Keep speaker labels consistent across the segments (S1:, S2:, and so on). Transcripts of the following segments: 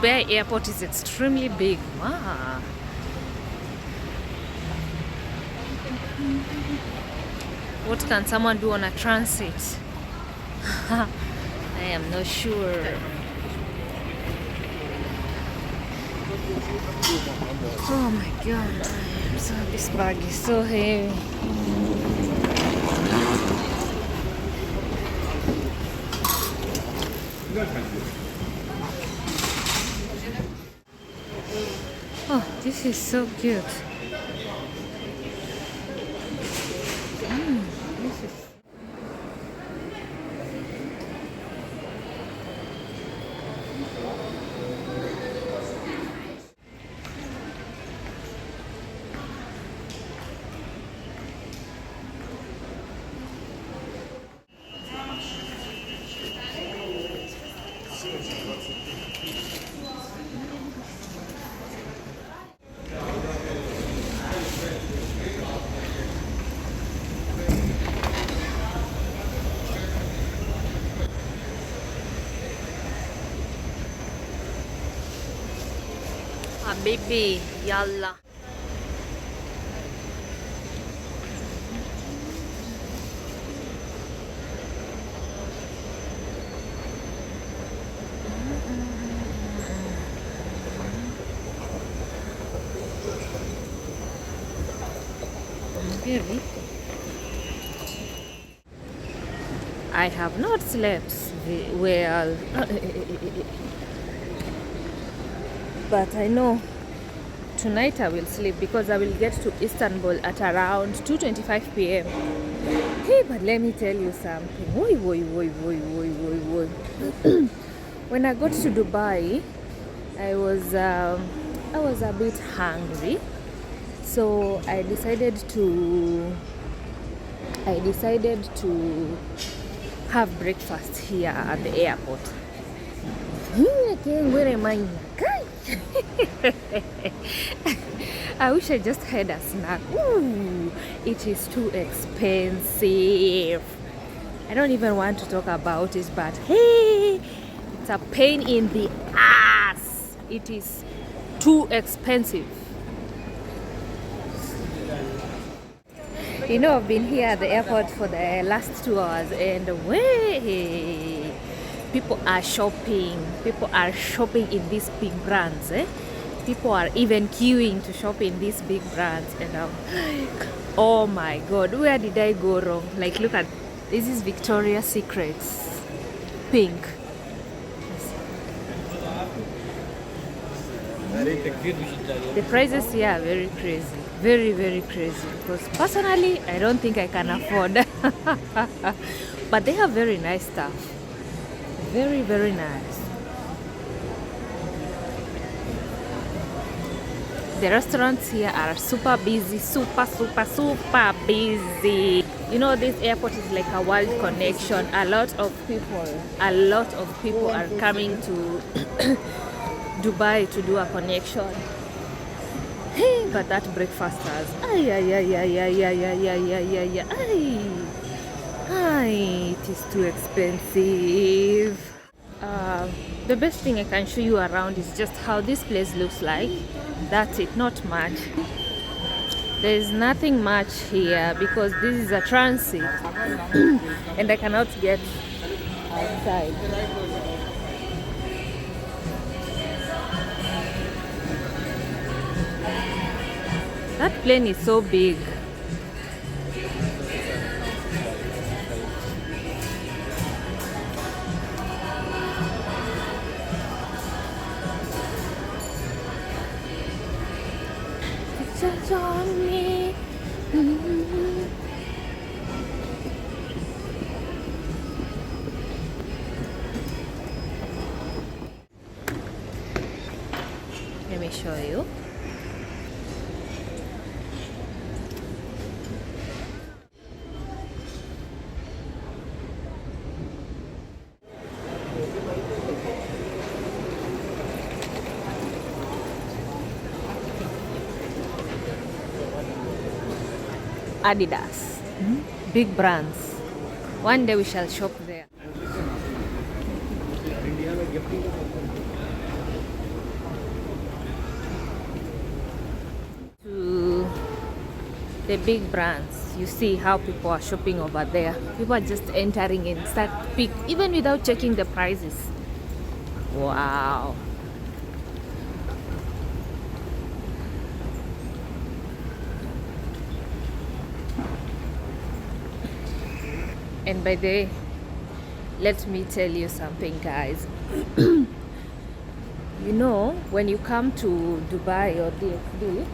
S1: Dubai airport is extremely big. Wow. What can someone do on a transit? I am not sure. Oh my god, this bag is so heavy. Oh, this is so cute. This is baby, yalla. Really? I have not slept well. But I know tonight I will sleep because I will get to Istanbul at around 2:25 p.m. Hey, but let me tell you something. When I got to Dubai, I was a bit hungry, so I decided to have breakfast here at the airport. Where am I? I wish I just had a snack. Ooh, it is too expensive. I don't even want to talk about it, but hey, it's a pain in the ass. It is too expensive. You know, I've been here at the airport for the last 2 hours, and way people are shopping. People are shopping in these big brands. People are even queuing to shop in these big brands, and I'm like, oh my god, where did I go wrong? Like, look at this is Victoria's Secrets pink. The prices here are very crazy, very crazy, because personally I don't think I can afford. But they have very nice stuff, very nice. The restaurants here are super busy, super busy. You know, this airport is like a world connection. A lot of people are coming to Dubai to do a connection. Hey, but that breakfast has it is too expensive. The best thing I can show you around is just how this place looks like. That's it, not much. There is nothing much here because this is a transit and I cannot get outside. That plane is so big. Pictures on me. Let me show you. Adidas, big brands. One day we shall shop there. To the big brands, you see how people are shopping over there. People are just entering and start pick, even without checking the prices. Wow. And by the way, let me tell you something, guys. You know, when you come to Dubai or DFD,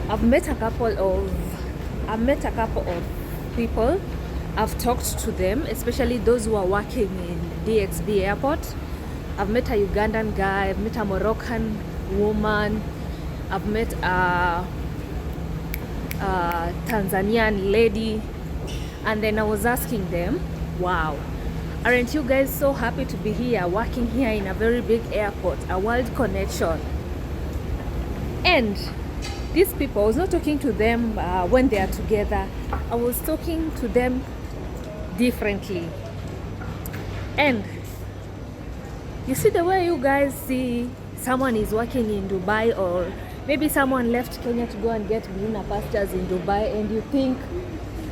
S1: I've met a couple of people. I've talked to them, especially those who are working in DXB airport. I've met a Ugandan guy, I've met a Moroccan woman, I've met a Tanzanian lady, and then I was asking them, wow, aren't you guys so happy to be here, working here in a very big airport, a world connection? And these people, I was not talking to them when they are together. I was talking to them differently. And you see the way you guys see someone is working in Dubai, or maybe someone left Kenya to go and get greener pastures in Dubai, and you think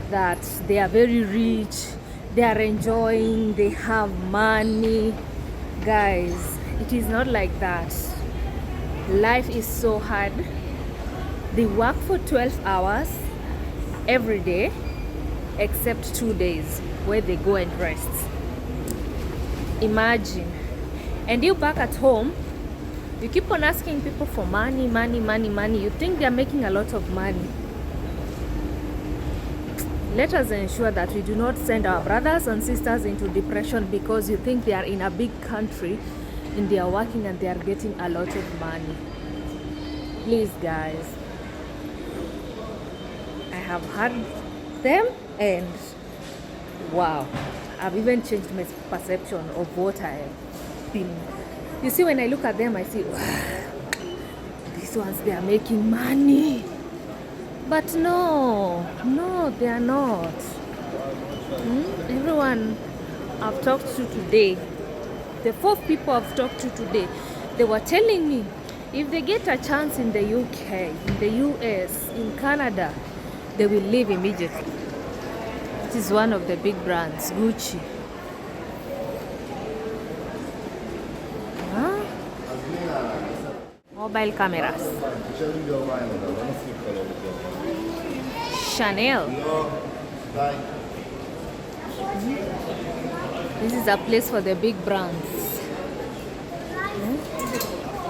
S1: that they are very rich, they are enjoying, they have money. Guys, it is not like that. Life is so hard. They work for 12 hours every day, except 2 days where they go and rest. Imagine. And you back at home, you keep on asking people for money. You think they're making a lot of money. Let us ensure that we do not send our brothers and sisters into depression because you think they are in a big country and they are working and they are getting a lot of money. Please, guys. I have heard them, and wow, I've even changed my perception of what I have been. You see, when I look at them, I see, wow, these ones, they are making money. But no, they are not. Everyone I've talked to today, the 4 people I've talked to today, they were telling me if they get a chance in the UK, in the US, in Canada, they will leave immediately. It is one of the big brands, Gucci. Mobile cameras. Chanel. This is a place for the big brands.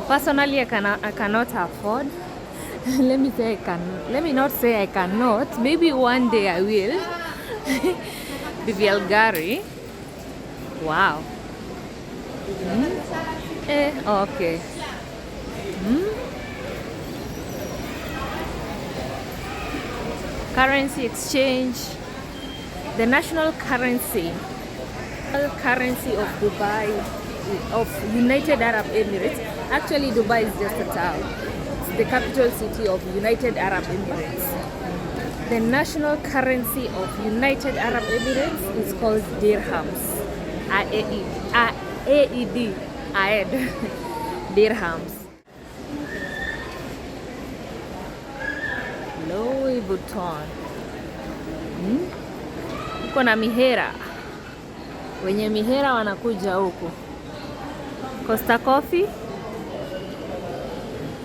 S1: Personally, I cannot afford. Let me not say I cannot. Maybe one day I will. Bulgari. Wow. Okay. Currency exchange. The national currency of Dubai, of United Arab Emirates. Actually, Dubai is just a town. It's the capital city of United Arab Emirates. The national currency of United Arab Emirates is called dirhams. AED. Dirhams. Louis Vuitton. Uko na mihera. Wenye mihera wanakuja huku. Costa Coffee.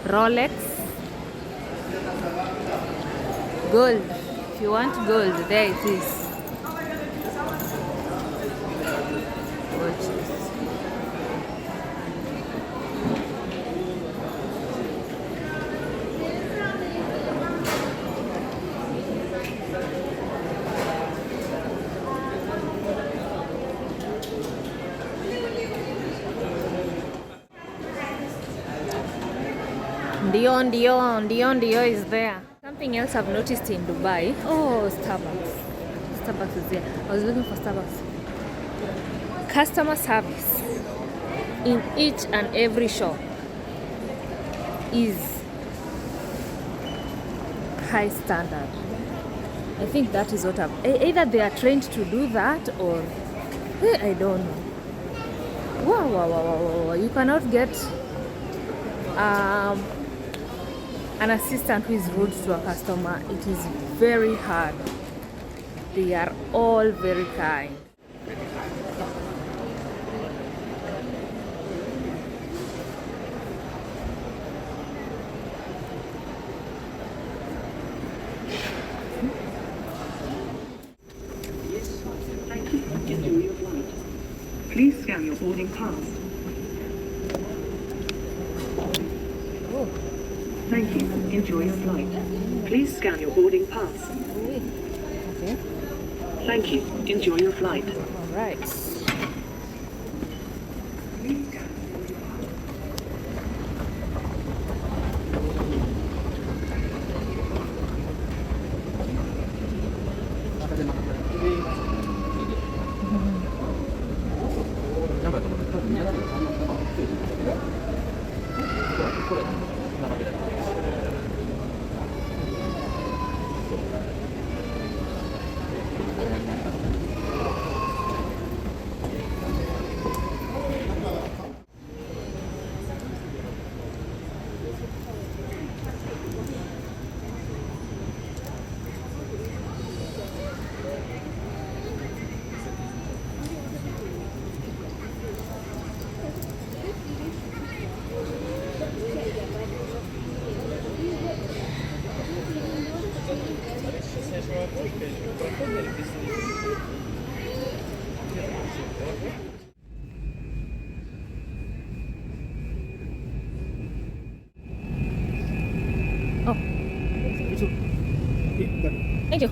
S1: Rolex, gold. If you want gold, there it is. Gold shoes. Dion is there. Something else I've noticed in Dubai. Oh, Starbucks. Starbucks is there. I was looking for Starbucks. Customer service in each and every shop is high standard. I think that is what either they are trained to do that or I don't know. Wow. You cannot get an assistant who is rude to a customer. It is very hard. They are all very kind.
S2: Thank you. Enjoy your flight. Please scan your boarding pass.
S1: Oh.
S2: Thank you. Enjoy your flight. Please scan your boarding pass.
S1: Okay.
S2: Thank you. Enjoy your flight.
S1: All right. Oh, thank you.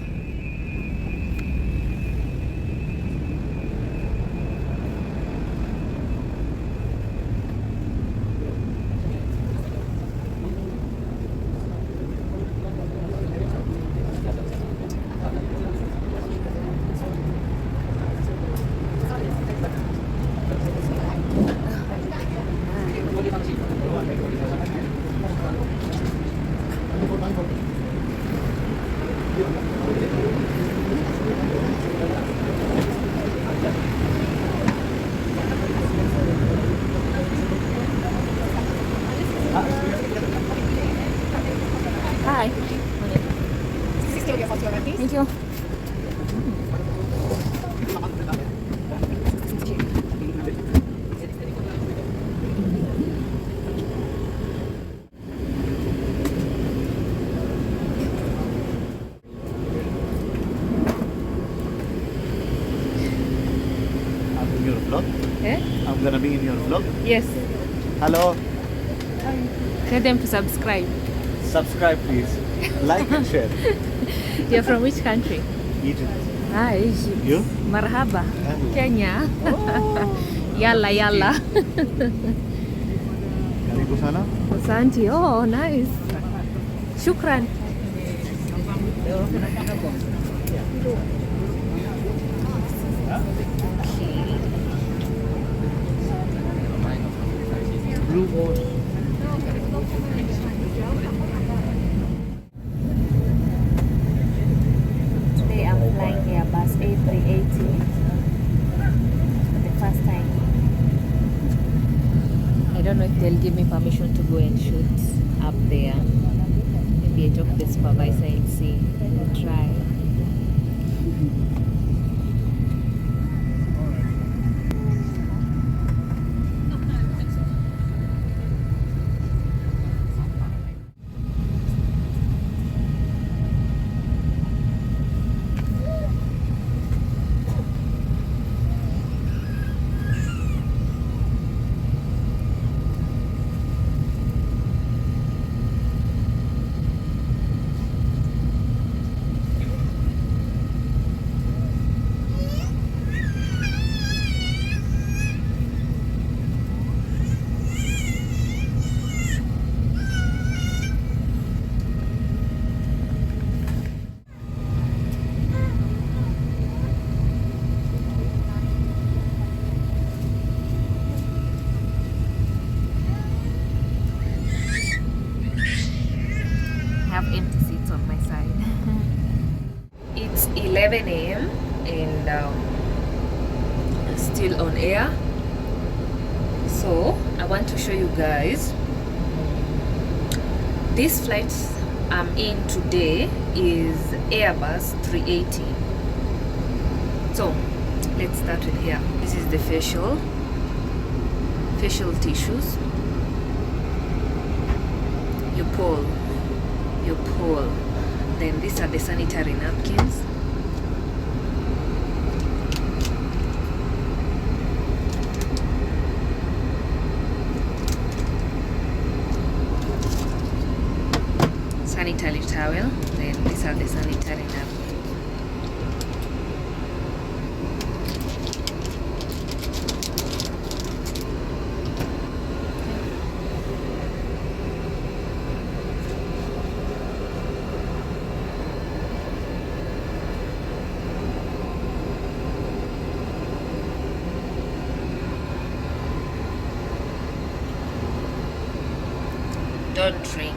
S1: Hi. Thank you.
S3: Your vlog?
S1: Eh?
S3: I'm gonna be in your vlog.
S1: Yes.
S3: Hello,
S1: Tell them to subscribe.
S3: subscribe please, like and share.
S1: You're from which country?
S3: Egypt.
S1: Ah, Egypt.
S3: You?
S1: Marhaba.
S3: Hello.
S1: Kenya. Yalla.
S3: Karibu sana.
S1: Asante. Oh, nice. Shukran.
S3: Blue boat.
S1: Today I'm flying Airbus A380 for the first time. I don't know if they'll give me permission to go and shoot up there. Maybe I talk to the supervisor and see. We'll try. here. So I want to show you guys this flight I'm in today is Airbus 380. So let's start with here. This is the facial tissues. You pull, then these are the sanitary napkins. Sanitary towel, then these are the sanitary napkins. Don't drink.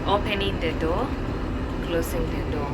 S1: Opening the door, closing the door.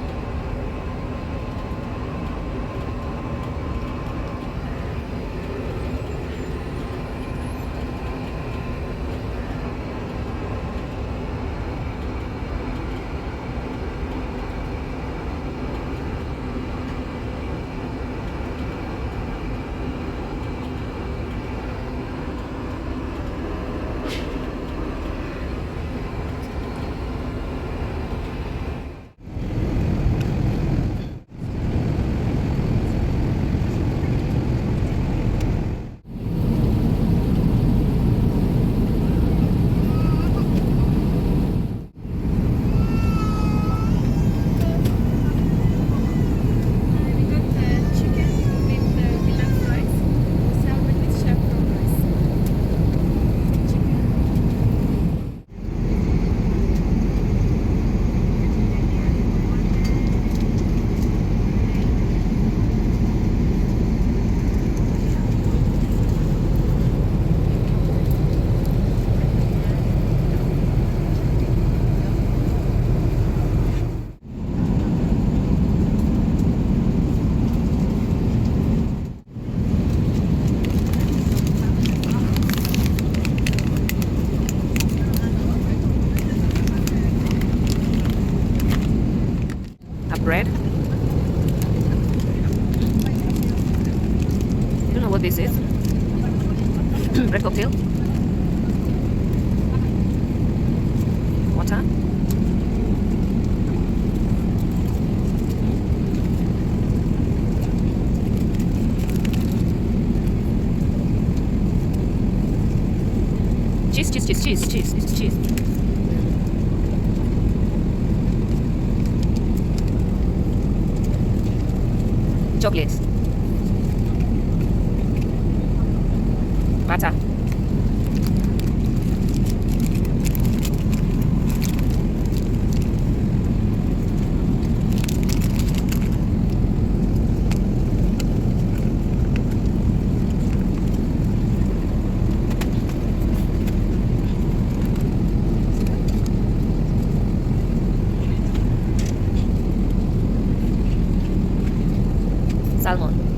S1: bread. You know what this is? Bread cocktail. Water. Cheese. Chocolates. Butter. Salmon.